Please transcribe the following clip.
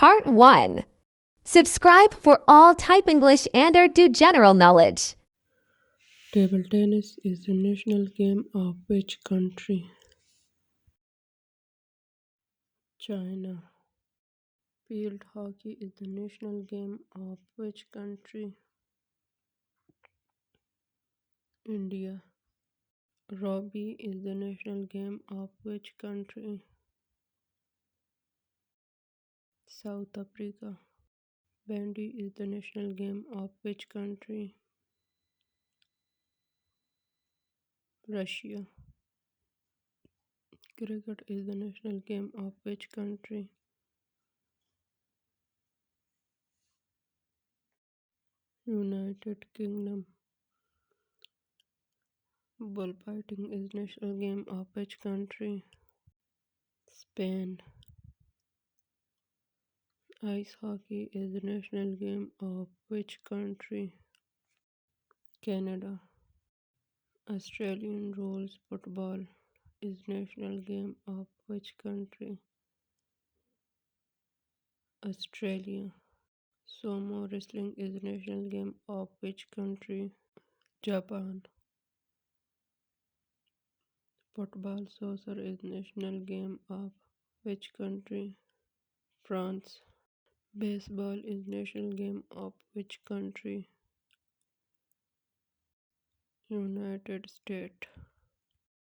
Part 1. Subscribe for all type English and Urdu general knowledge. Table tennis is the national game of which country? China. Field hockey is the national game of which country? India. Rugby is the national game of which country? South Africa. Bandy is the national game of which country? Russia. Cricket is the national game of which country? United Kingdom. Bullfighting is national game of which country? Spain. Ice hockey is the national game of which country? Canada. Australian rules football is national game of which country? Australia. Sumo wrestling is national game of which country? Japan. Football soccer is national game of which country? France. Baseball is national game of which country? United States.